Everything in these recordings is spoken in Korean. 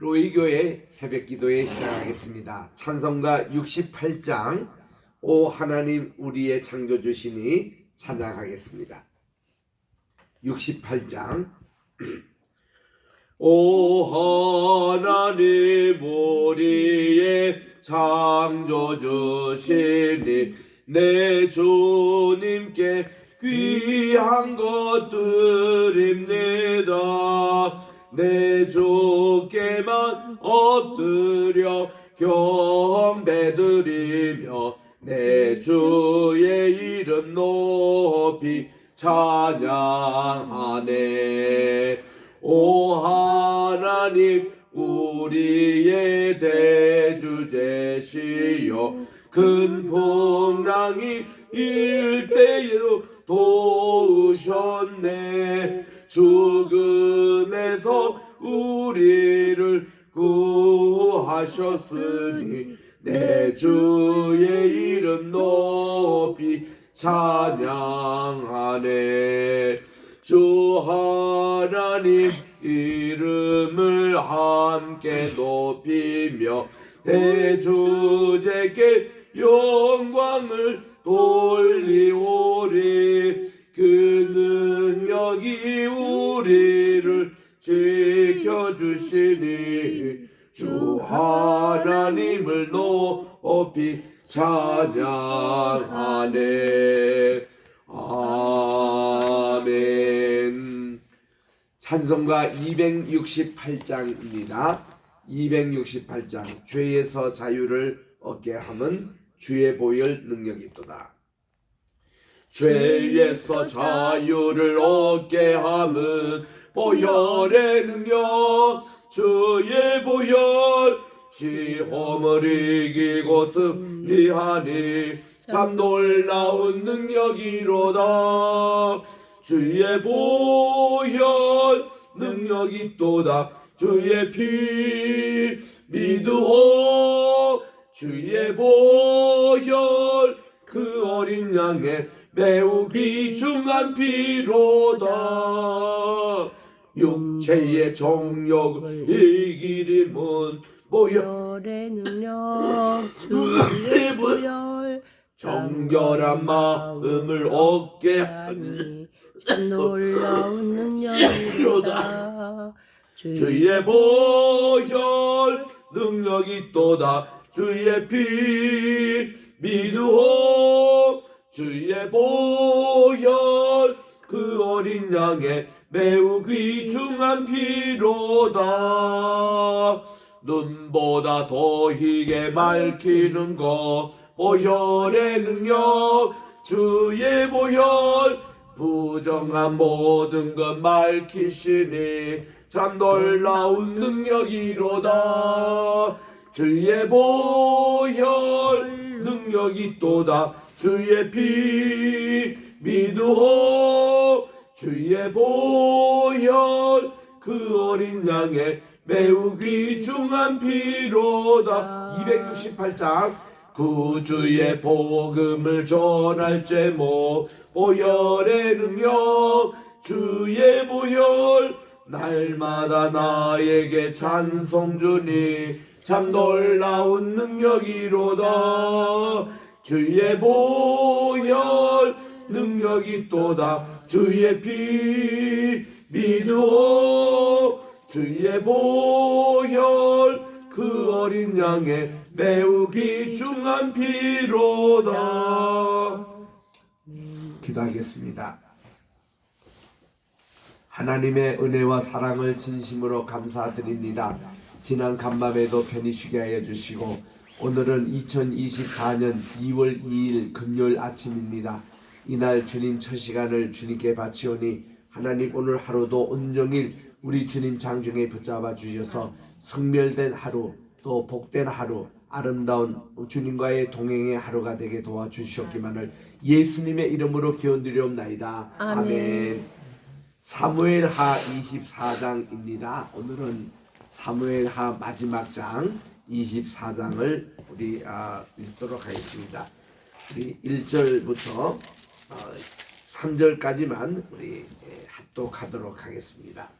로이교회 새벽기도에 시작하겠습니다. 찬송가 68장 오 하나님 우리의 창조주시니 찬양하겠습니다. 68장 오 하나님 우리의 창조주시니 내 주님께 귀한 것 드립니다. 내 주께만 엎드려 경배드리며 내 주의 이름 높이 찬양하네. 오 하나님 우리의 대주제시여 큰 풍랑이 일때에도 도우셨네. 죽음에서 우리를 구하셨으니 내 주의 이름 높이 찬양하네. 주 하나님 이름을 함께 높이며 대주제께 영광을 돌리오리. 그 능력이 우리를 지켜주시니 주 하나님을 높이 찬양하네. 아멘. 찬송가 268장입니다. 268장 죄에서 자유를 얻게 함은 주의 보혈 능력이 있도다. 죄에서 자유를 얻게 함은 보혈의 능력, 주의 보혈. 시험을 이기고 승리하니 참 놀라운 능력이로다. 주의 보혈 능력이 있도다. 주의 피 믿으오. 주의 보혈 그 어린 양의 매우 귀중한 피로다. 육체의 정욕을 이기림은 보혈의 능력, 주의 보혈 정결한 마음을 얻게 하니 참 놀라운 능력이로다. 주의 보혈 능력이 있도다. 주의 피 믿으오. 주의 보혈 그 어린 양의 매우 귀중한 피로다. 눈보다 더 희게 맑히는 것 보혈의 능력. 주의 보혈 부정한 모든 것 맑히시니 참 놀라운 능력이로다. 주의 보혈 능력이 있도다. 주의 피 믿으오. 주의 보혈 그 어린 양의 매우 귀중한 피로다. 268장 구주의 복음을 전할 제목 보혈의 능력. 주의 보혈 날마다 나에게 찬송 주니 참 놀라운 능력이로다. 주의 보혈 능력이 있도다. 주의 피 믿으오. 주의 보혈 그 어린 양의 매우 귀중한 피로다. 기도하겠습니다. 하나님의 은혜와 사랑을 진심으로 감사드립니다. 지난 간밤에도 편히 쉬게 하여 주시고 오늘은 2024년 2월 2일 금요일 아침입니다. 이날 주님 첫 시간을 주님께 바치오니 하나님 오늘 하루도 온종일 우리 주님 장중에 붙잡아 주셔서 성멸된 하루 또 복된 하루 아름다운 주님과의 동행의 하루가 되게 도와주시옵기만을 예수님의 이름으로 기원드리옵나이다. 아멘. 사무엘하 24장입니다. 오늘은 사무엘하 마지막 장 24장을 우리 읽도록 하겠습니다. 우리 1절부터 3절까지만 우리 합독하도록 하겠습니다.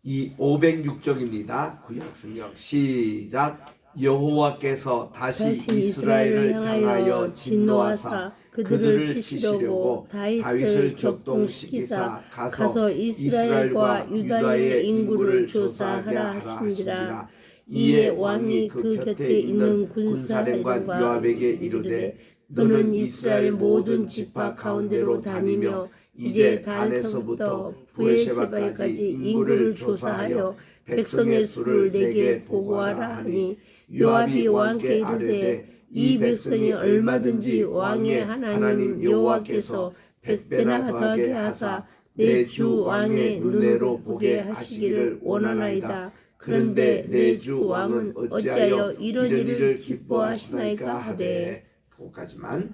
이 506쪽입니다. 구약성경 시작. 여호와께서 다시 이스라엘을 향하여 진노하사 그들을 치시려고 다윗을 격동시키사 가서 이스라엘과 유다의 인구를 조사하라 하신지라. 이에 왕이 그 곁에 있는 군사령관 요압에게 이르되 너는 이스라엘 모든 지파 가운데로 다니며 이제 단에서부터 브에르세바까지 인구를 조사하여 백성의 수를 내게 보고하라 하니 요압이 왕께 이르되 이 백성이 얼마든지 왕의 하나님 여호와께서 100배나 더하게 하사 내 주 왕의 눈으로 보게 하시기를 원하나이다. 그런데 내 주 왕은 어찌하여 이런 일을 기뻐하시나이까 하되. 그것까지만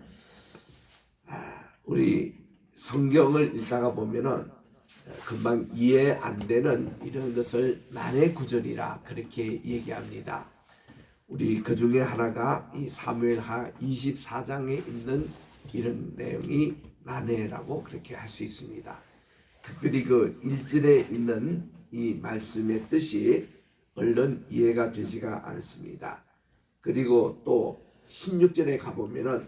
우리 성경을 읽다가 보면은 금방 이해 안 되는 이런 것을 만해 구절이라 그렇게 얘기합니다. 우리 그 중에 하나가 이 사무엘하 24장에 있는 이런 내용이 만해라고 그렇게 할 수 있습니다. 특별히 그 1절에 있는 이 말씀의 뜻이 얼른 이해가 되지가 않습니다. 그리고 또 16절에 가보면은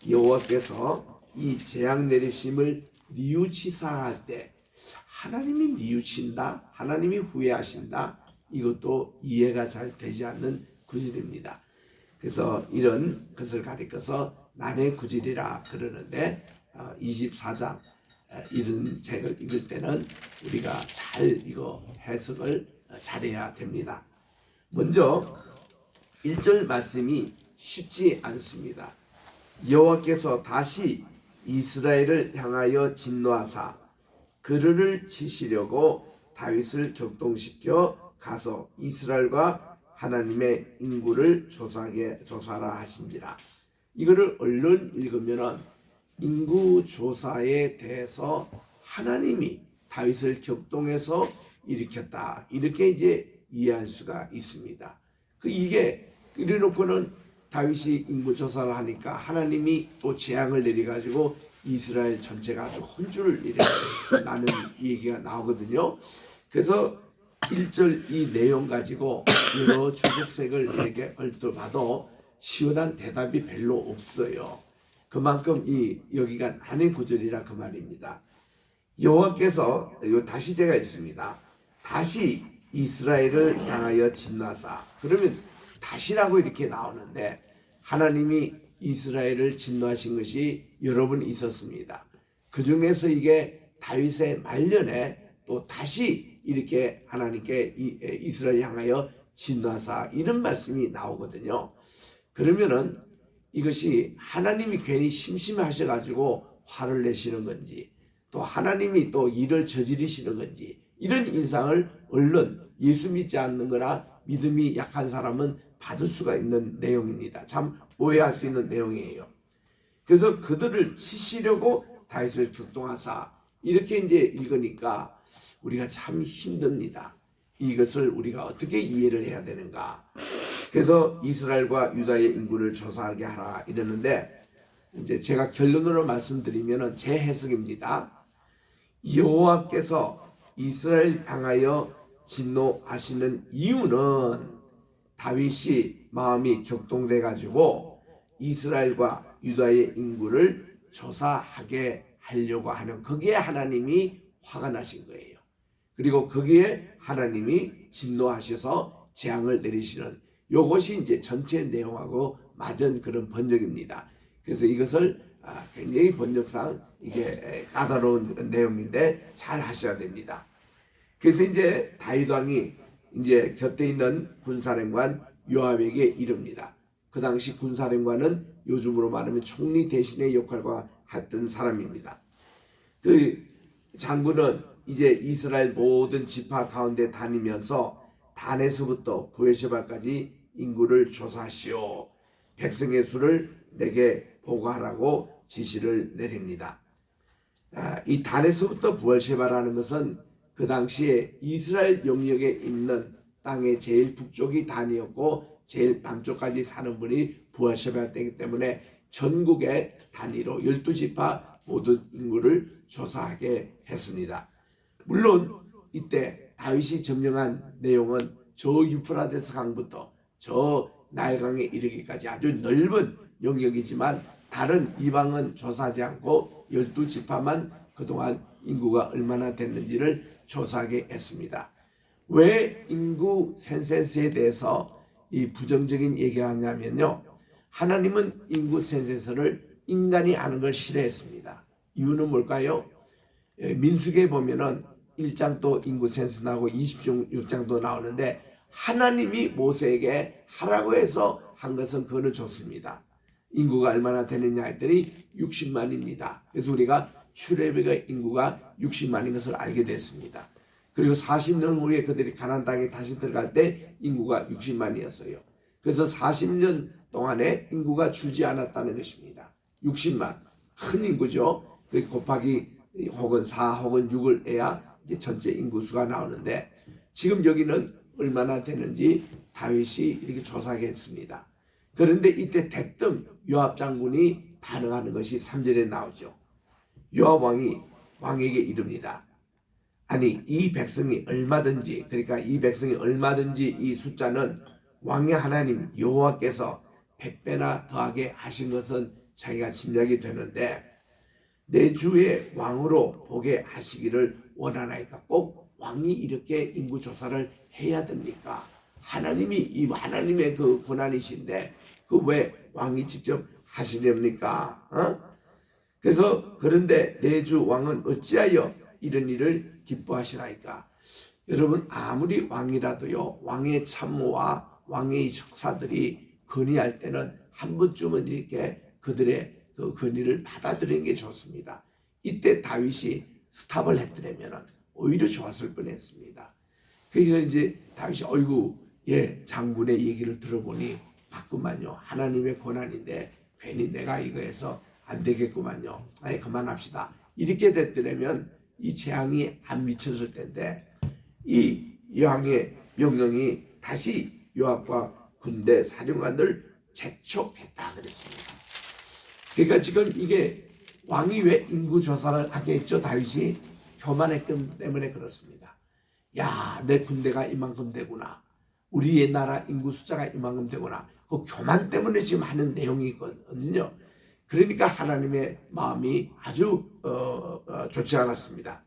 여호와께서 이 재앙 내리심을 뉘우치사할 때 하나님이 뉘우친다, 하나님이 후회하신다, 이것도 이해가 잘 되지 않는 구절입니다. 그래서 이런 것을 가리켜서 난의 구절이라 그러는데 24장 이런 책을 읽을 때는 우리가 잘 이거 해석을 잘해야 됩니다. 먼저 1절 말씀이 쉽지 않습니다. 여호와께서 다시 이스라엘을 향하여 진노하사 그를 치시려고 다윗을 격동시켜 가서 이스라엘과 하나님의 인구를 조사하라 하신지라. 이거를 얼른 읽으면은 인구 조사에 대해서 하나님이 다윗을 격동해서 일으켰다, 이렇게 이제 이해할 수가 있습니다. 이게 이래놓고는 다윗이 인구 조사를 하니까 하나님이 또 재앙을 내려가지고 이스라엘 전체가 아주 혼쭐을 나는 얘기가 나오거든요. 그래서 1절 이 내용 가지고 여러 주석색을 이렇게 얽혀봐도 시원한 대답이 별로 없어요. 그만큼 여기가 난의 구절이라 그 말입니다. 여호와께서 다시 제가 있습니다. 다시 이스라엘을 향하여 진노하사. 그러면 다시라고 이렇게 나오는데 하나님이 이스라엘을 진노하신 것이 여러 번 있었습니다. 그 중에서 이게 다윗의 말년에 또 다시 이렇게 하나님께 이스라엘 향하여 진노하사 이런 말씀이 나오거든요. 그러면은 이것이 하나님이 괜히 심심하셔가지고 화를 내시는 건지, 또 하나님이 또 일을 저지르시는 건지, 이런 인상을 얼른 예수 믿지 않는 거나 믿음이 약한 사람은 받을 수가 있는 내용입니다. 참 오해할 수 있는 내용이에요. 그래서 그들을 치시려고 다윗을 격동하사, 이렇게 이제 읽으니까 우리가 참 힘듭니다. 이것을 우리가 어떻게 이해를 해야 되는가. 그래서 이스라엘과 유다의 인구를 조사하게 하라 이러는데, 이제 제가 결론으로 말씀드리면 제 해석입니다. 여호와께서 이스라엘 향하여 진노하시는 이유는 다윗이 마음이 격동돼 가지고 이스라엘과 유다의 인구를 조사하게 하려고 하는, 거기에 하나님이 화가 나신 거예요. 그리고 거기에 하나님이 진노하셔서 재앙을 내리시는, 요것이 이제 전체 내용하고 맞은 그런 번역입니다. 그래서 이것을 굉장히 번역상 이게 까다로운 내용인데 잘 하셔야 됩니다. 그래서 이제 다윗 왕이 이제 곁에 있는 군사령관 요압에게 이릅니다. 그 당시 군사령관은 요즘으로 말하면 총리 대신의 역할과 했던 사람입니다. 그 장군은 이제 이스라엘 모든 지파 가운데 다니면서 단에서부터 브에르세바까지 인구를 조사하시오. 백성의 수를 내게 보고하라고 지시를 내립니다. 이 단에서부터 브에르세바라는 것은 그 당시에 이스라엘 영역에 있는 땅의 제일 북쪽이 단이었고 제일 남쪽까지 사는 분이 브에르세바였기 때문에 전국의 단위로 12지파 모든 인구를 조사하게 했습니다. 물론 이때 다윗이 점령한 내용은 저 유프라데스 강부터 저 나일강에 이르기까지 아주 넓은 영역이지만 다른 이방은 조사하지 않고 12지파만 그동안 인구가 얼마나 됐는지를 조사하게 했습니다. 왜 인구 센서스에 대해서 이 부정적인 얘기를 하냐면요, 하나님은 인구 센서스를 인간이 하는 걸 싫어했습니다. 이유는 뭘까요? 민수기에 보면은 1장도 인구 센서 나오고 26장도 나오는데 하나님이 모세에게 하라고 해서 한 것은 그거는 좋습니다. 인구가 얼마나 되느냐 했더니 60만입니다. 그래서 우리가 출애굽의 인구가 60만인 것을 알게 됐습니다. 그리고 40년 후에 그들이 가나안 땅에 다시 들어갈 때 인구가 60만이었어요. 그래서 40년 동안에 인구가 줄지 않았다는 것입니다. 60만, 큰 인구죠. 그 곱하기 혹은 4 혹은 6을 해야 이제 전체 인구수가 나오는데 지금 여기는 얼마나 되는지 다윗이 이렇게 조사하게 했습니다. 그런데 이때 대뜸 요압 장군이 반응하는 것이 3절에 나오죠. 요압 왕이 왕에게 이릅니다. 아니 이 백성이 얼마든지, 그러니까 이 백성이 얼마든지 이 숫자는 왕의 하나님 여호와께서 100배나 더하게 하신 것은 자기가 짐작이 되는데 내 주의 왕으로 보게 하시기를 원하나이까. 꼭 왕이 이렇게 인구 조사를 해야 됩니까? 하나님이 이 하나님의 그 권한이신데 그 왜 왕이 직접 하시렵니까? 그래서 그런데 내 주 왕은 어찌하여 이런 일을 기뻐하시나이까? 여러분 아무리 왕이라도요, 왕의 참모와 왕의 척사들이 건의할 때는 한 번쯤은 이렇게 그들의 그 건의를 받아들이는 게 좋습니다. 이때 다윗이 스탑을 했더라면 오히려 좋았을 뻔했습니다. 그래서 이제 다윗이 어이구 장군의 얘기를 들어보니 맞구만요. 하나님의 권한인데 괜히 내가 이거 해서 안 되겠구만요. 아니 그만합시다. 이렇게 됐더라면 이 재앙이 안 미쳤을 텐데 이 여왕의 명령이 다시 요압과 군대 사령관들 재촉했다 그랬습니다. 그러니까 지금 이게 왕이 왜 인구 조사를 하게 했죠? 다윗이 교만했기 때문에 그렇습니다. 야, 내 군대가 이만큼 되구나. 우리의 나라 인구 숫자가 이만큼 되구나. 그 교만 때문에 지금 하는 내용이거든요. 그러니까 하나님의 마음이 아주 좋지 않았습니다.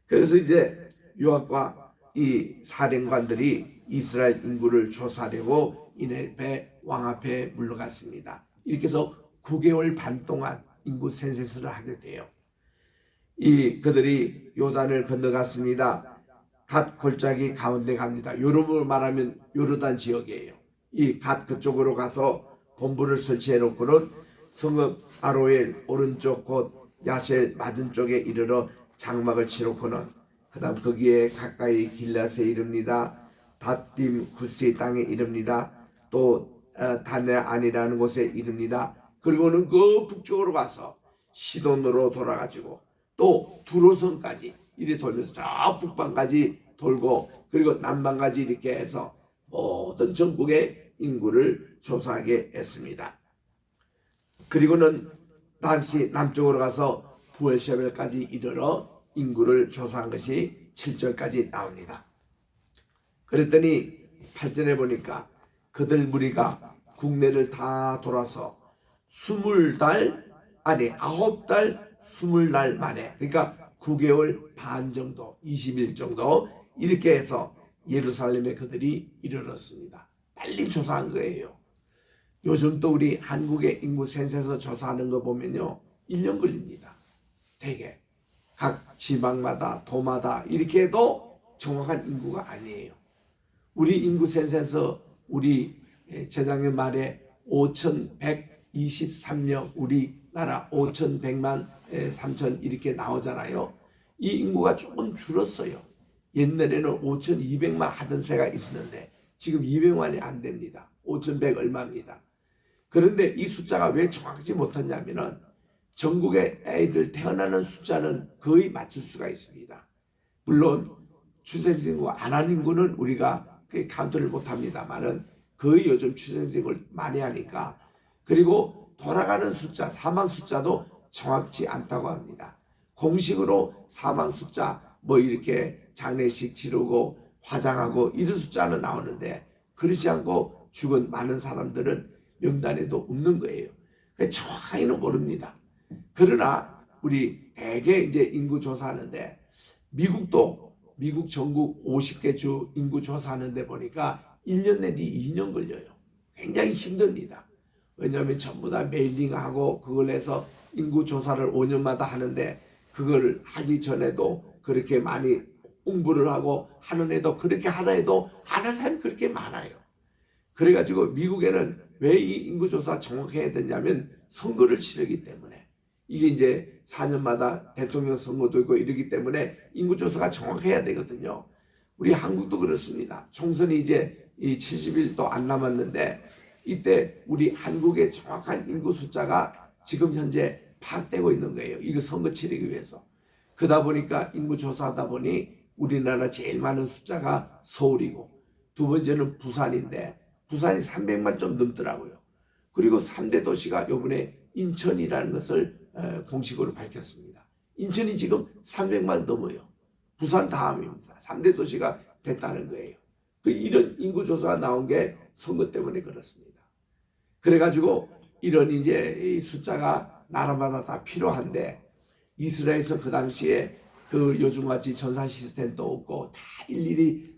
그래서 이제 요압과 이 사령관들이 이스라엘 인구를 조사하려고 이네베 왕 앞에 물러갔습니다. 이렇게 해서 9개월 반 동안 인구 센서스를 하게 돼요. 그들이 요단을 건너갔습니다. 갓 골짜기 가운데 갑니다. 요름으로 말하면 요르단 지역이에요. 이 갓 그쪽으로 가서 본부를 설치해 놓고는 성읍 아로엘 오른쪽 곧 야셀 맞은쪽에 이르러 장막을 치놓고는 그 다음 거기에 가까이 길앗에 이릅니다. 닷딤 구스의 땅에 이릅니다. 또 다네안이라는 곳에 이릅니다. 그리고는 그 북쪽으로 가서 시돈으로 돌아가지고 또 두로선까지 이리 돌면서 저 북방까지 돌고 그리고 남방까지 이렇게 해서 모든 전국의 인구를 조사하게 했습니다. 그리고는 다시 남쪽으로 가서 부엘셰벨까지 이르러 인구를 조사한 것이 7절까지 나옵니다. 그랬더니 8절에 보니까 그들 무리가 국내를 다 돌아서 20달 아니 9달 20날 만에, 그러니까 9개월 반 정도 20일 정도 이렇게 해서 예루살렘에 그들이 이르렀습니다. 빨리 조사한 거예요. 요즘 또 우리 한국의 인구 센서스 조사하는 거 보면요 1년 걸립니다. 대개 각 지방마다 도마다 이렇게 해도 정확한 인구가 아니에요. 우리 인구 센서스 우리 재작년 말에 5,123명 우리나라 5,100만 3천 이렇게 나오잖아요. 이 인구가 조금 줄었어요. 옛날에는 5,200만 하던 새가 있었는데 지금 200만이 안 됩니다. 5,100 얼마입니다. 그런데 이 숫자가 왜 정확하지 못하냐면은 전국의 애들 태어나는 숫자는 거의 맞출 수가 있습니다. 물론 출생신고 안 한 인구는 우리가 카운트를 못합니다만은 거의 요즘 출생신고를 많이 하니까, 그리고 돌아가는 숫자 사망 숫자도 정확치 않다고 합니다. 공식으로 사망 숫자 뭐 이렇게 장례식 치르고 화장하고 이런 숫자는 나오는데 그렇지 않고 죽은 많은 사람들은 명단에도 없는 거예요. 정확하게는 모릅니다. 그러나 우리 대개 이제 인구 조사하는데 미국 전국 50개 주 인구 조사하는데 보니까 1년 내지 2년 걸려요. 굉장히 힘듭니다. 왜냐하면 전부 다 메일링하고 그걸 해서 인구 조사를 5년마다 하는데 그걸 하기 전에도 그렇게 많이 홍보를 하고 하는 애도 그렇게 하나 해도 안 한 사람이 그렇게 많아요. 그래가지고 미국에는 왜 이 인구조사 정확히 해야 되냐면 선거를 치르기 때문에 이게 이제 4년마다 대통령 선거도 있고 이러기 때문에 인구조사가 정확해야 되거든요. 우리 한국도 그렇습니다. 총선이 이제 이 70일도 안 남았는데 이때 우리 한국의 정확한 인구 숫자가 지금 현재 파악되고 있는 거예요. 이거 선거 치르기 위해서. 그러다 보니까 인구조사하다 보니 우리나라 제일 많은 숫자가 서울이고 두 번째는 부산인데 부산이 300만 좀 넘더라고요. 그리고 3대 도시가 이번에 인천이라는 것을 공식으로 밝혔습니다. 인천이 지금 300만 넘어요. 부산 다음입니다. 3대 도시가 됐다는 거예요. 이런 인구조사가 나온 게 선거 때문에 그렇습니다. 그래가지고 이런 이제 이 숫자가 나라마다 다 필요한데 이스라엘에서 그 당시에 그 요즘같이 전산 시스템도 없고 다 일일이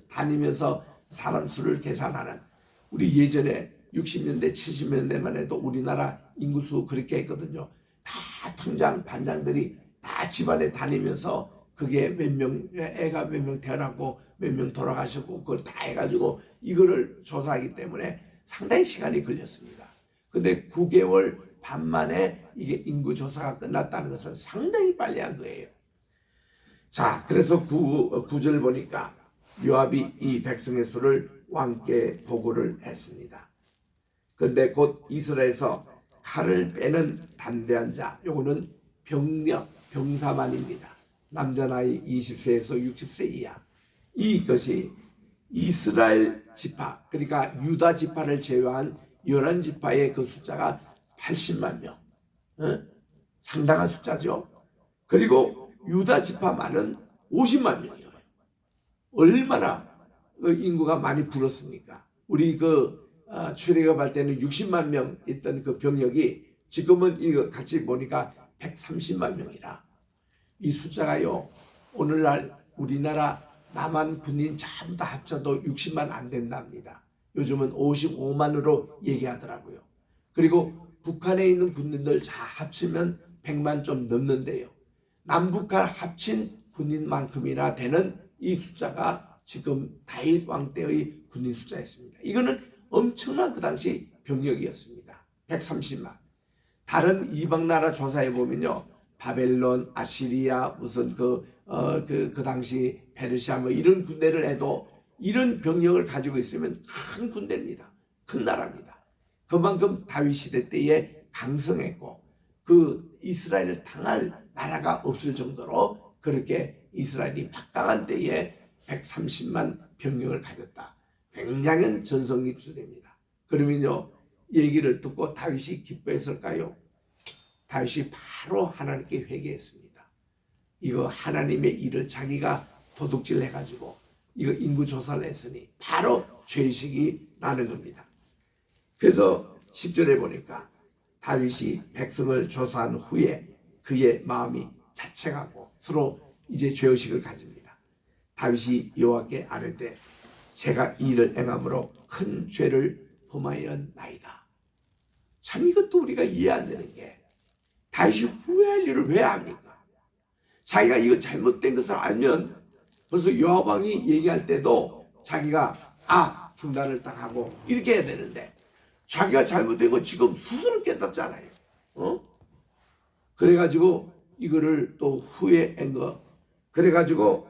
다니면서 사람 수를 계산하는 우리 예전에 60년대 70년대만 해도 우리나라 인구수 그렇게 했거든요. 다 통장 반장들이 다 집안에 다니면서 그게 몇 명 애가 몇 명 태어났고 몇 명 돌아가셨고 그걸 다 해가지고 이거를 조사하기 때문에 상당히 시간이 걸렸습니다. 근데 9개월 반 만에 이게 인구조사가 끝났다는 것은 상당히 빨리 한 거예요. 자, 그래서 9절 보니까 요압이 이 백성의 수를 왕께 보고를 했습니다. 그런데 곧 이스라엘에서 칼을 빼는 담대한 자, 요거는 병력, 병사만입니다. 남자 나이 20세에서 60세 이하. 이것이 이스라엘 지파, 그러니까 유다 지파를 제외한 11지파의 그 숫자가 80만 명. 상당한 숫자죠. 그리고 유다 지파만은 50만 명이에요. 얼마나 인구가 많이 불었습니까? 우리 출애굽할 때는 60만 명 있던 그 병력이 지금은 이거 같이 보니까 130만 명이라 이 숫자가요 오늘날 우리나라 남한 군인 전부 다 합쳐도 60만 안 된답니다. 요즘은 55만으로 얘기하더라고요. 그리고 북한에 있는 군인들 다 합치면 100만 좀 넘는데요. 남북한 합친 군인만큼이나 되는 이 숫자가 지금 다윗 왕 때의 군인 숫자였습니다. 이거는 엄청난 그 당시 병력이었습니다. 130만. 다른 이방 나라 조사해 보면요, 바벨론, 아시리아, 무슨 그 당시 페르시아 뭐 이런 군대를 해도 이런 병력을 가지고 있으면 큰 군대입니다. 큰 나라입니다. 그만큼 다윗 시대 때에 강성했고 그 이스라엘을 당할 나라가 없을 정도로 그렇게 이스라엘이 막강한 때에 130만 병력을 가졌다. 굉장한 전성기 주대입니다. 그러면요, 얘기를 듣고 다윗이 기뻐했을까요? 다윗이 바로 하나님께 회개했습니다. 이거 하나님의 일을 자기가 도둑질 해가지고 이거 인구조사를 했으니 바로 죄의식이 나는 겁니다. 그래서 10절에 보니까 다윗이 백성을 조사한 후에 그의 마음이 자책하고 서로 이제 죄의식을 가집니다. 다윗이 여호와께 아뢰되 제가 이 일을 행함으로 큰 죄를 범하였나이다. 참 이것도 우리가 이해 안 되는 게 다윗이 후회할 일을 왜 합니까? 자기가 이거 잘못된 것을 알면 벌써 요압 왕이 얘기할 때도 자기가 중단을 딱 하고 이렇게 해야 되는데 자기가 잘못된 거 지금 스스로 깨닫잖아요. 그래가지고 이거를 또 후회한 거. 그래가지고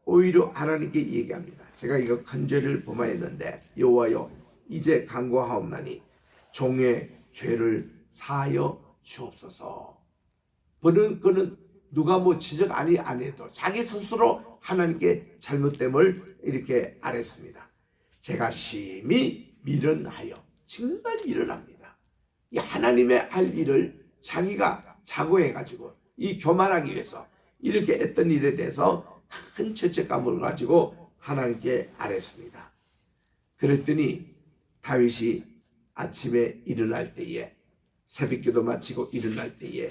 오히려 하나님께 얘기합니다. 제가 이거 큰 죄를 범하였는데 여호와여 이제 간구하옵나니 종의 죄를 사하여 주옵소서. 그는 누가 뭐 지적 안 해도 자기 스스로 하나님께 잘못됨을 이렇게 아뢰습니다. 제가 심히 미련하여 정말 미련합니다. 이 하나님의 할 일을 자기가 자고해가지고 이 교만하기 위해서 이렇게 했던 일에 대해서 큰 죄책감을 가지고 하나님께 아뢰습니다. 그랬더니 다윗이 아침에 일어날 때에 새벽기도 마치고 일어날 때에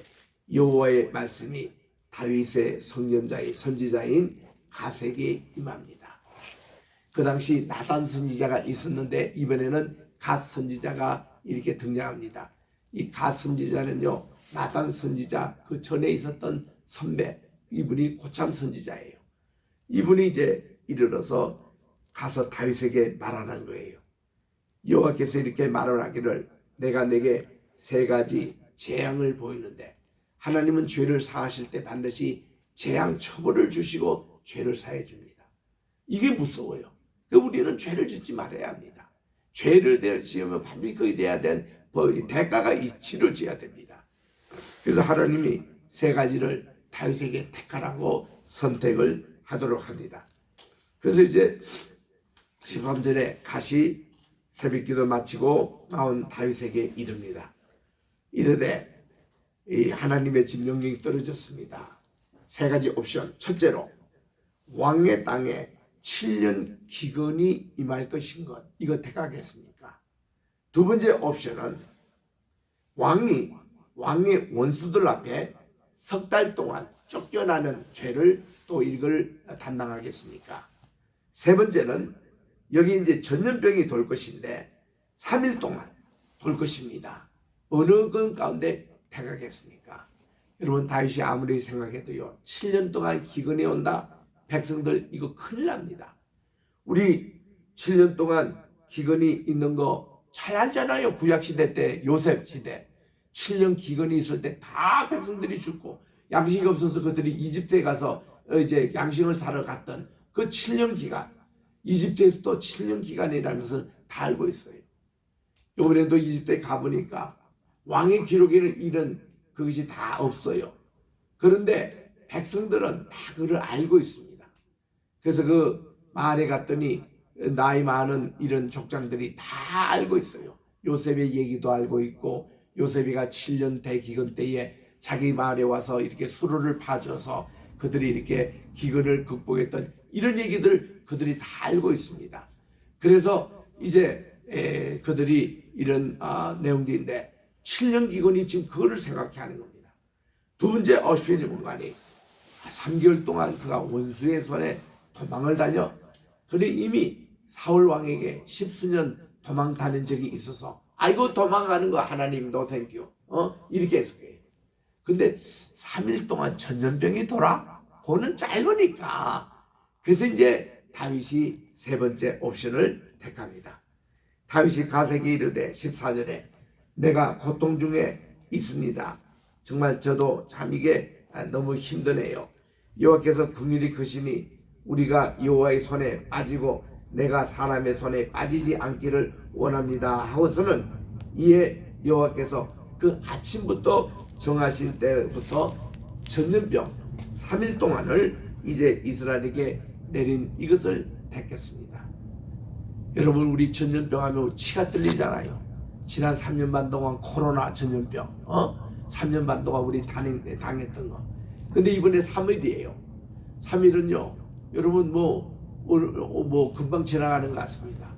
여호와의 말씀이 다윗의 성령자의 선지자인 갓에게 임합니다. 그 당시 나단 선지자가 있었는데 이번에는 갓 선지자가 이렇게 등장합니다. 이 갓 선지자는요, 나단 선지자 그 전에 있었던 선배, 이분이 고참 선지자예요. 이분이 이제 이르러서 가서 다윗에게 말하는 거예요. 여호와께서 이렇게 말하기를 내가 내게 3가지 재앙을 보이는데 하나님은 죄를 사하실 때 반드시 재앙 처벌을 주시고 죄를 사해 줍니다. 이게 무서워요. 우리는 죄를 짓지 말아야 합니다. 죄를 지으면 반드시 거기에 대해야 된 대가가 치러져야 됩니다. 그래서 하나님이 3가지를 다윗에게 택하라고 선택을 하도록 합니다. 그래서 이제 13절에 갓이 새벽기도 마치고 나온 다윗에게 이릅니다. 이르되 이 하나님의 집 명령이 떨어졌습니다. 3가지 옵션. 첫째로 왕의 땅에 7년 기근이 임할 것인 것, 이거 택하겠습니까? 2번째 옵션은 왕의 원수들 앞에 3달 동안 쫓겨나는 죄를 또 이걸 담당하겠습니까? 3번째는 여기 이제 전염병이 돌 것인데 3일 동안 돌 것입니다. 어느 건 가운데 택하겠습니까? 여러분, 다윗이 아무리 생각해도요, 7년 동안 기근이 온다? 백성들 이거 큰일 납니다. 우리 7년 동안 기근이 있는 거 잘 알잖아요. 구약시대 때, 요셉 시대 7년 기근이 있을 때 다 백성들이 죽고 양식이 없어서 그들이 이집트에 가서 이제 양식을 사러 갔던 그 7년 기간, 이집트에서 또 7년 기간이라는 것을 다 알고 있어요. 이번에도 이집트에 가보니까 왕의 기록에는 이런 그것이 다 없어요. 그런데 백성들은 다 그걸 알고 있습니다. 그래서 그 마을에 갔더니 나이 많은 이런 족장들이 다 알고 있어요. 요셉의 얘기도 알고 있고, 요셉이가 7년 대기근 때에 자기 마을에 와서 이렇게 수로를 파줘서 그들이 이렇게 기근을 극복했던 이런 얘기들 그들이 다 알고 있습니다. 그래서 이제 그들이 이런 내용들인데 7년 기근이 지금 그거를 생각해 하는 겁니다. 2번째 옵션이 뭔가니 3개월 동안 그가 원수의 손에 도망을 다녀. 그런데 이미 사울 왕에게 10수년 도망 다닌 적이 있어서 아이고 도망가는 거 하나님도 땡큐 이렇게 해석해요. 근데 3일 동안 전염병이 돌아? 그거는 짧으니까. 그래서 이제 다윗이 3번째 옵션을 택합니다. 다윗이 갓에게 이르되 14절에 내가 고통 중에 있습니다. 정말 저도 참 이게 너무 힘드네요. 여호와께서 긍휼히 크시니 우리가 여호와의 손에 빠지고 내가 사람의 손에 빠지지 않기를 원합니다 하고서는 이에 여호와께서 그 아침부터 정하신 때부터 전염병 3일 동안을 이제 이스라엘에게 내린 이것을 택했습니다. 여러분, 우리 전염병 하면 치가 떨리잖아요. 지난 3년 반 동안 코로나 전염병 3년 반 동안 우리 당했던 거. 근데 이번에 3일이에요. 3일은요 여러분 뭐 금방 지나가는 것 같습니다.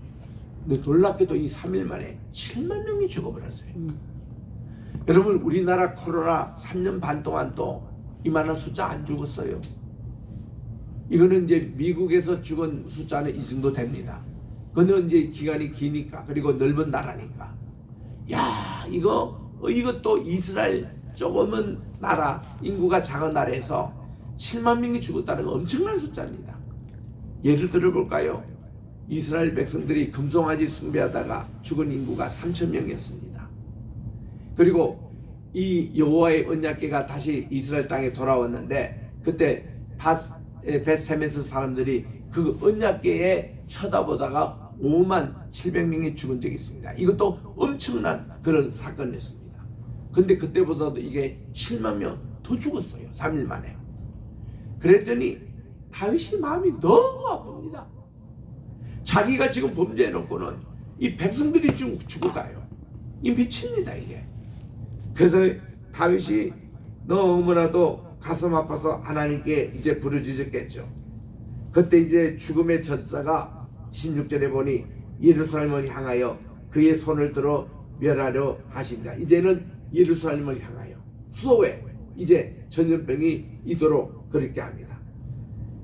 근데 놀랍게도 이 3일 만에 7만 명이 죽어버렸어요. 여러분, 우리나라 코로나 3년 반 동안 또 이만한 숫자 안 죽었어요. 이거는 이제 미국에서 죽은 숫자는 이 정도 됩니다. 그거는 이제 기간이 기니까, 그리고 넓은 나라니까. 야, 이것도 이스라엘 조금은 나라, 인구가 작은 나라에서 7만 명이 죽었다는 건 엄청난 숫자입니다. 예를 들어볼까요? 이스라엘 백성들이 금송아지 숭배하다가 죽은 인구가 3,000명이었습니다. 그리고 이 여호와의 언약궤가 다시 이스라엘 땅에 돌아왔는데 그때 벳세메스 사람들이 그 언약궤에 쳐다보다가 5만 700명이 죽은 적이 있습니다. 이것도 엄청난 그런 사건이었습니다. 근데 그때보다도 이게 7만 명 더 죽었어요. 3일 만에. 그랬더니 다윗이 마음이 너무 아픕니다. 자기가 지금 범죄해놓고는 이 백성들이 지금 죽어가요. 이 미칩니다 이게. 그래서 다윗이 너무나도 가슴 아파서 하나님께 이제 부르짖었겠죠. 그때 이제 죽음의 전사가 16절에 보니 예루살렘을 향하여 그의 손을 들어 멸하려 하신다. 이제는 예루살렘을 향하여 수도에 이제 전염병이 있도록 그렇게 합니다.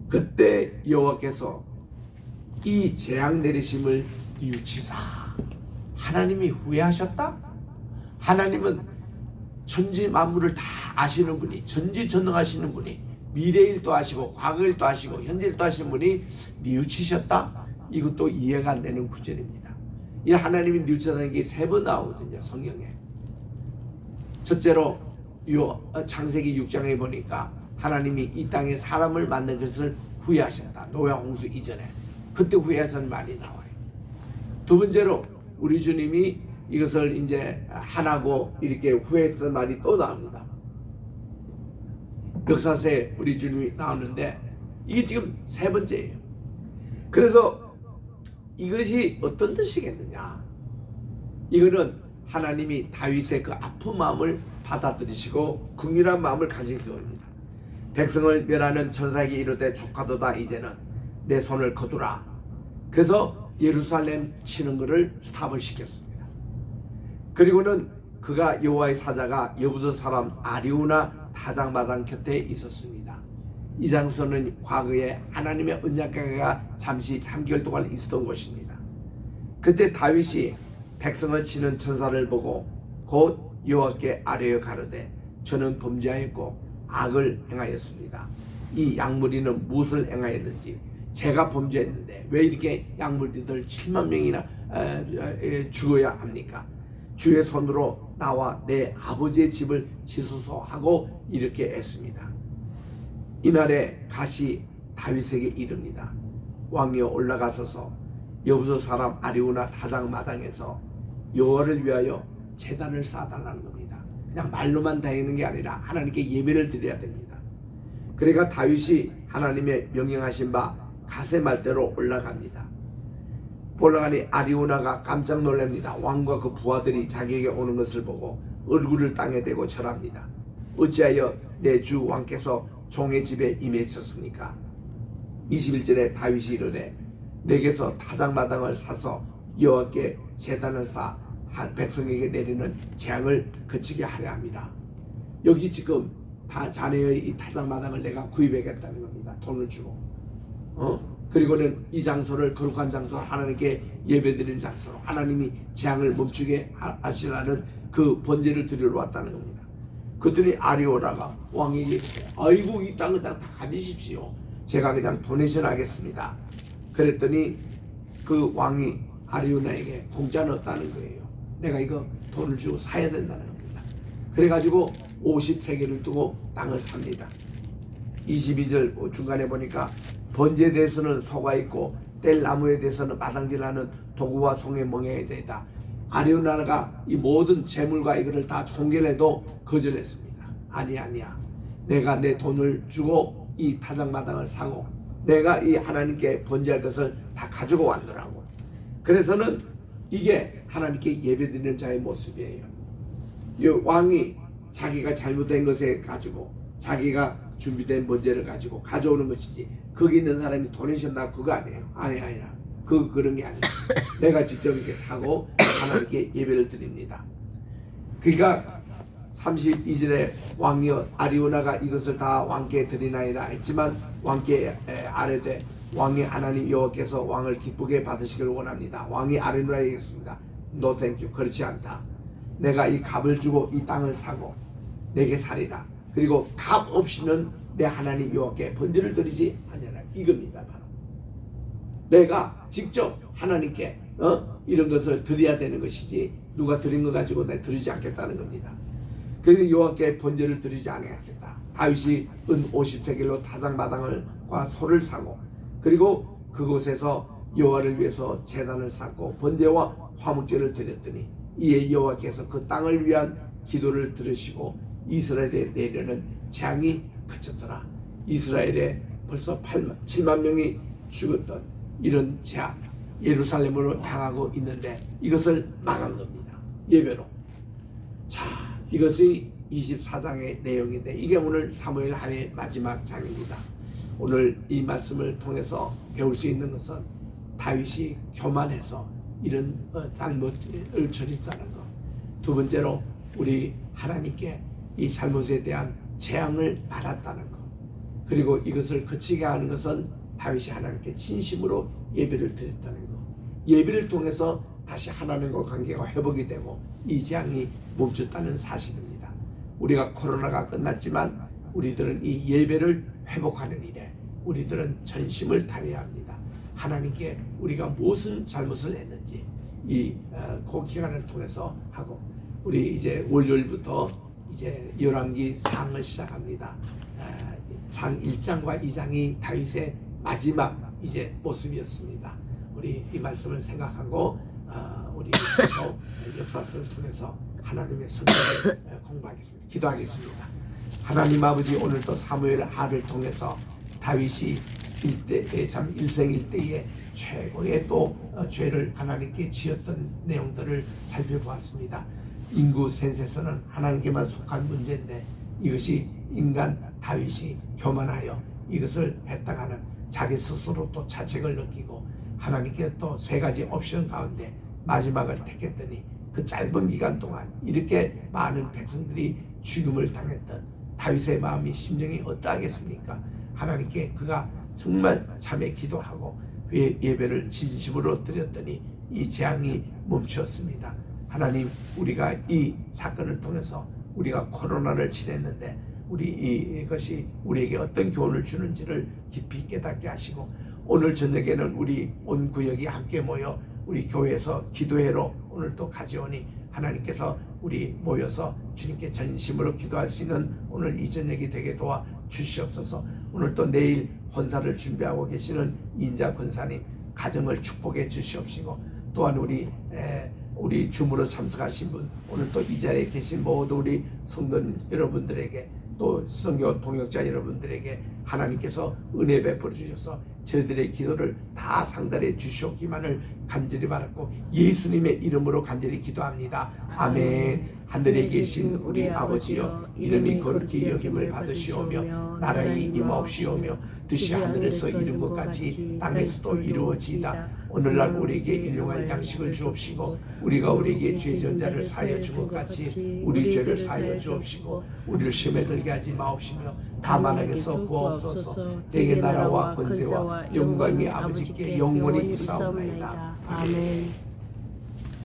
그때 여호와께서 이 재앙 내리심을 뉘우치사. 하나님이 후회하셨다? 하나님은 천지 만물을 다 아시는 분이, 전지전능하시는 분이, 미래일도 아시고 과거일도 아시고 현재일도 아시는 분이 뉘우치셨다? 이것도 이해가 안 되는 구절입니다. 이 하나님이 뉘우치다는 게 세 번 나오거든요, 성경에. 첫째로 요 창세기 6장에 보니까 하나님이 이 땅에 사람을 만든 것을 후회하셨다. 노아 홍수 이전에. 그때 후회하신 말이 나와요. 두 번째로 우리 주님이 이것을 이제 하나고 이렇게 후회했던 말이 또 나옵니다. 역사서에 우리 주님이 나오는데 이게 지금 세 번째예요. 그래서 이것이 어떤 뜻이겠느냐? 이거는 하나님이 다윗의 그 아픈 마음을 받아들이시고 긍휼한 마음을 가질 겁니다. 백성을 멸하는 천사에게 이르되 족하도다. 이제는 내 손을 거두라. 그래서 예루살렘 치는 것을 스탑을 시켰습니다. 그리고는 그가 여호와의 사자가 여부서 사람 아리우나 타작마당 곁에 있었습니다. 이 장소는 과거에 하나님의 언약궤가 잠시 3개월 동안 있었던 곳입니다. 그때 다윗이 백성을 치는 천사를 보고 곧 여호와께 아뢰어 가로되 저는 범죄하였고 악을 행하였습니다. 이 양무리는 무엇을 행하였는지 제가 범죄했는데 왜 이렇게 양무리들 7만 명이나 죽어야 합니까? 주의 손으로 나와 내 아버지의 집을 지소서 하고 이렇게 했습니다. 이날에 갓이 다윗에게 이릅니다. 왕이여 올라가소서 여부서 사람 아리우나 타작 마당에서 여호와를 위하여 제단을 쌓아달라는 겁니다. 그냥 말로만 다니는 게 아니라 하나님께 예배를 드려야 됩니다. 그러니까 다윗이 하나님의 명령하신 바 갓의 말대로 올라갑니다. 올라가니 아리우나가 깜짝 놀랍니다. 왕과 그 부하들이 자기에게 오는 것을 보고 얼굴을 땅에 대고 절합니다. 어찌하여 내 주 왕께서 종의 집에 임했었습니까? 21절에 다윗이 이르되 내게서 타작마당을 사서 여호와께 제단을 쌓아 백성에게 내리는 재앙을 그치게 하려 함이라. 여기 지금 다 자네의 이 타작마당을 내가 구입하겠다는 겁니다. 돈을 주고. 그리고는 이 장소를 거룩한 장소, 하나님께 예배드리는 장소로 하나님이 재앙을 멈추게 하시라는 그 번제를 드리러 왔다는 겁니다. 그랬더니 아리오라가 왕에게 아이고 이 땅을 다 가지십시오. 제가 그냥 도네이션 하겠습니다. 그랬더니 그 왕이 아리오나에게 공짜는 없다는 거예요. 내가 이거 돈을 주고 사야 된다는 겁니다. 그래가지고 50세겔을 두고 땅을 삽니다. 22절 중간에 보니까 번제에 대해서는 소가 있고 뗄 나무에 대해서는 마당질하는 도구와 송의 멍에에 대다. 아리오나가 이 모든 재물과 이거를 다 총결해도 거절했습니다. 아니야. 내가 내 돈을 주고 이 타작마당을 사고 내가 이 하나님께 번제할 것을 다 가지고 왔더라고. 그래서는 이게 하나님께 예배드리는 자의 모습이에요. 이 왕이 자기가 잘못된 것에 가지고 자기가 준비된 번제를 가지고 가져오는 것이지 거기 있는 사람이 도네이션 나 그거 아니에요. 아니야. 그런 게 아니에요. 내가 직접 이렇게 사고 하나님께 예배를 드립니다. 그러니까 32절에 왕이여 아리오나가 이것을 다 왕께 드리나이다 했지만 왕께 아뢰되 왕의 하나님 여호와께서 왕을 기쁘게 받으시기를 원합니다. 왕이 아리오나에게 했습니다. No thank you. 그렇지 않다. 내가 이 값을 주고 이 땅을 사고 내게 살이라. 그리고 값 없이는 내 하나님 여호와께 번제를 드리지 아니하라. 이겁니다. 바로 내가 직접 하나님께 이런 것을 드려야 되는 것이지 누가 드린 거 가지고 내가 드리지 않겠다는 겁니다. 그래서 여호와께 번제를 드리지 않겠다. 다윗이 은 50세겔로 타작마당과 소를 사고 그리고 그곳에서 여호와를 위해서 제단을 쌓고 번제와 화목제를 드렸더니 이에 여호와께서 그 땅을 위한 기도를 들으시고 이스라엘에 내려는 재앙이 그쳤더라. 이스라엘에 벌써 7만 명이 죽었던 이런 재앙 예루살렘으로 향하고 있는데 이것을 막은 겁니다. 예배로. 자, 이것이 24장의 내용인데 이게 오늘 사무엘 하의 마지막 장입니다. 오늘 이 말씀을 통해서 배울 수 있는 것은 다윗이 교만해서 이런 잘못을 저질렀다는 것. 두 번째로 우리 하나님께 이 잘못에 대한 재앙을 받았다는 것. 그리고 이것을 그치게 하는 것은 다윗이 하나님께 진심으로 예배를 드렸다는 것. 예배를 통해서 다시 하나님과 관계가 회복이 되고 이 재앙이 멈췄다는 사실입니다. 우리가 코로나가 끝났지만 우리들은 이 예배를 회복하는 일에 우리들은 전심을 다해야 합니다. 하나님께 우리가 무슨 잘못을 했는지 이 기간을 통해서 하고, 우리 이제 월요일부터 이제 열왕기 상을 시작합니다. 상 1장과 2장이 다윗의 마지막 이제 모습이었습니다. 우리 이 말씀을 생각하고 우리 계속 역사서를 통해서 하나님의 성경을 공부하겠습니다. 기도하겠습니다. 하나님 아버지, 오늘도 사무엘 하를 통해서 다윗이 참 일생일대의 최고의 또 죄를 하나님께 지었던 내용들을 살펴보았습니다. 인구 센서스는 하나님께만 속한 문제인데 이것이 인간 다윗이 교만하여 이것을 했다가는 자기 스스로 또 자책을 느끼고 하나님께 또 세 가지 옵션 가운데 마지막을 택했더니 그 짧은 기간 동안 이렇게 많은 백성들이 죽음을 당했던 다윗의 마음이 심정이 어떠하겠습니까? 하나님께 그가 정말 참에 기도하고 예배를 진심으로 드렸더니 이 재앙이 멈추었습니다. 하나님, 우리가 이 사건을 통해서 우리가 코로나를 지냈는데 이것이 우리에게 어떤 교훈을 주는지를 깊이 깨닫게 하시고, 오늘 저녁에는 우리 온 구역이 함께 모여 우리 교회에서 기도회로 오늘 또 가져오니 하나님께서 우리 모여서 주님께 전심으로 기도할 수 있는 오늘 이 저녁이 되게 도와 주시옵소서. 오늘 또 내일 헌사를 준비하고 계시는 인자 권사님 가정을 축복해 주시옵시고, 또한 우리 줌으로 참석하신 분, 오늘 또 이 자리에 계신 모든 우리 성도 여러분들에게, 또 선교 동역자 여러분들에게 하나님께서 은혜 베풀어 주셔서 저희들의 기도를 다 상달해 주시옵기만을 간절히 바랐고 예수님의 이름으로 간절히 기도합니다. 아멘. 하늘에 계신 우리 아버지여, 이름이 거룩히 여김을 받으시오며 나라의 임하옵시오며 뜻이 하늘에서 이룬 것 같이 땅에서도 이루어지이다. 오늘날 우리에게 일용할 양식을 주옵시고 우리가 우리에게 죄진 자를 사하여 준 것 같이 우리 죄를 사하여 주옵시고 우리를 시험에 들게 하지 마옵시며 다만 악에서 구하옵소서. 내게 나라와 권세와 영광이 아버지께 영원히 있사옵나이다. 아멘.